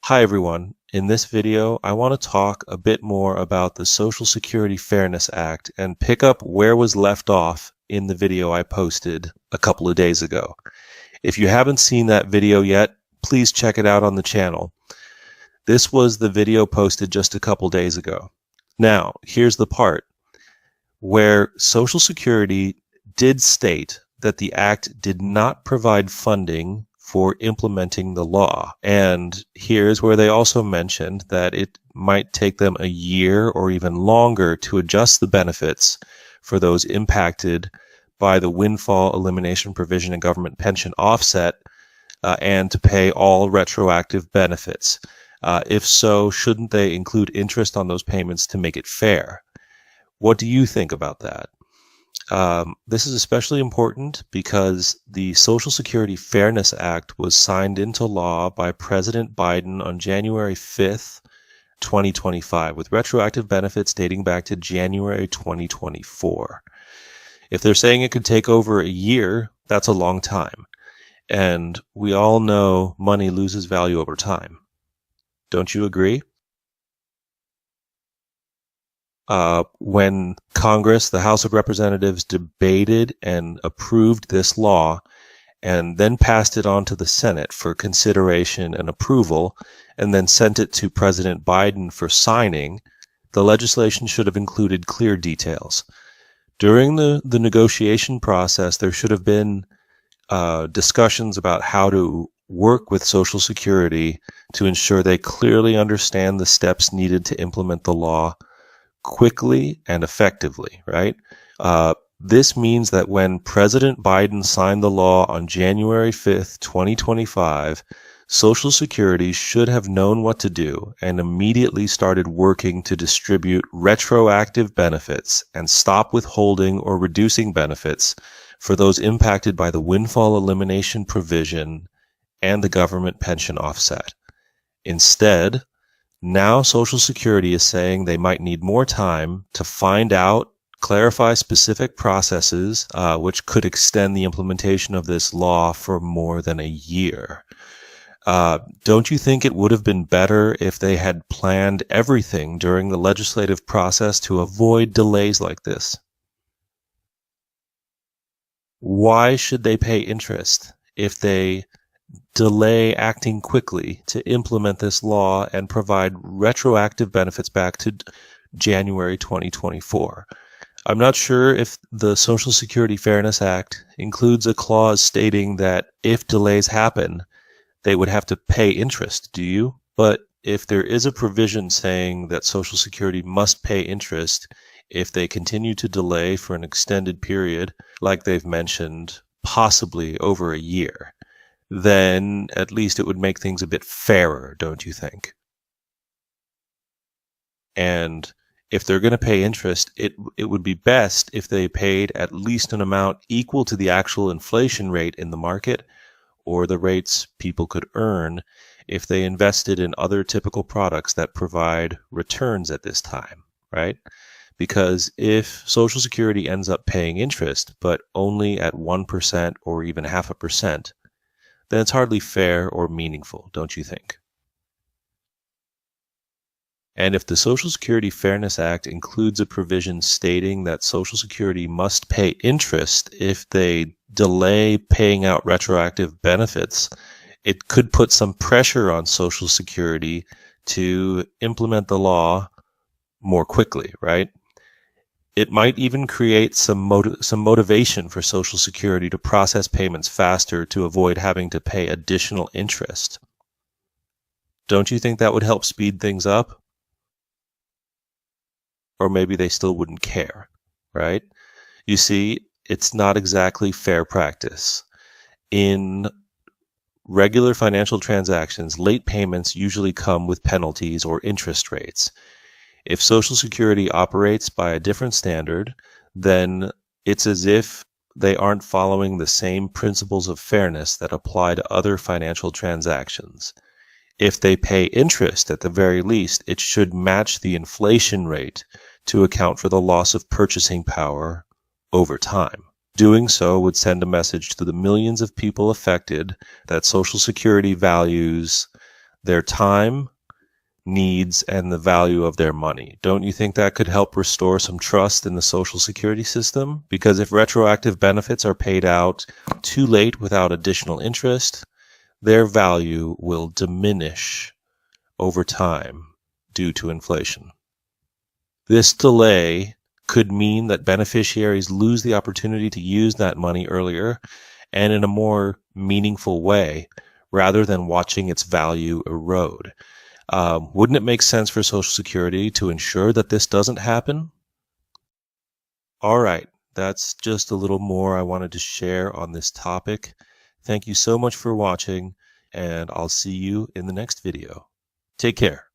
Hi everyone. In this video, I want to talk a bit more about the Social Security Fairness Act and pick up where was left off in the video I posted a couple of days ago. If you haven't seen that video yet, please check it out on the channel. This was the video posted just a couple days ago. Now, here's the part where Social Security did state that the Act did not provide funding for implementing the law. And here's where they also mentioned that it might take them a year or even longer to adjust the benefits for those impacted by the windfall elimination provision and government pension offset and to pay all retroactive benefits. If so, shouldn't they include interest on those payments to make it fair? What do you think about that? This is especially important because the Social Security Fairness Act was signed into law by President Biden on January 5th, 2025, with retroactive benefits dating back to January 2024. If they're saying it could take over a year, that's a long time. And we all know money loses value over time. Don't you agree? When Congress, the House of Representatives, debated and approved this law and then passed it on to the Senate for consideration and approval and then sent it to President Biden for signing, the legislation should have included clear details. During the negotiation process, there should have been discussions about how to work with Social Security to ensure they clearly understand the steps needed to implement the law quickly and effectively, right? This means that when President Biden signed the law on January 5th, 2025, Social Security should have known what to do and immediately started working to distribute retroactive benefits and stop withholding or reducing benefits for those impacted by the windfall elimination provision and the government pension offset. Instead, now Social Security is saying they might need more time to find out, clarify specific processes, which could extend the implementation of this law for more than a year. Don't you think it would have been better if they had planned everything during the legislative process to avoid delays like this? Why should they pay interest if they delay acting quickly to implement this law and provide retroactive benefits back to January 2024? I'm not sure if the Social Security Fairness Act includes a clause stating that if delays happen, they would have to pay interest, do you? But if there is a provision saying that Social Security must pay interest if they continue to delay for an extended period, like they've mentioned, possibly over a year, then at least it would make things a bit fairer, don't you think? And if they're going to pay interest, it would be best if they paid at least an amount equal to the actual inflation rate in the market or the rates people could earn if they invested in other typical products that provide returns at this time, right? Because if Social Security ends up paying interest, but only at 1% or even 0.5%, then it's hardly fair or meaningful, don't you think? And if the Social Security Fairness Act includes a provision stating that Social Security must pay interest if they delay paying out retroactive benefits, it could put some pressure on Social Security to implement the law more quickly, right? It might even create some motivation for Social Security to process payments faster to avoid having to pay additional interest. Don't you think that would help speed things up? Or maybe they still wouldn't care, right? You see, it's not exactly fair practice. In regular financial transactions, late payments usually come with penalties or interest rates. If Social Security operates by a different standard, then it's as if they aren't following the same principles of fairness that apply to other financial transactions. If they pay interest, at the very least, it should match the inflation rate to account for the loss of purchasing power over time. Doing so would send a message to the millions of people affected that Social Security values their time, needs, and the value of their money. Don't you think that could help restore some trust in the Social Security system? Because if retroactive benefits are paid out too late without additional interest, their value will diminish over time due to inflation. This delay could mean that beneficiaries lose the opportunity to use that money earlier and in a more meaningful way, rather than watching its value erode. Wouldn't it make sense for Social Security to ensure that this doesn't happen? All right, that's just a little more I wanted to share on this topic. Thank you so much for watching, and I'll see you in the next video. Take care.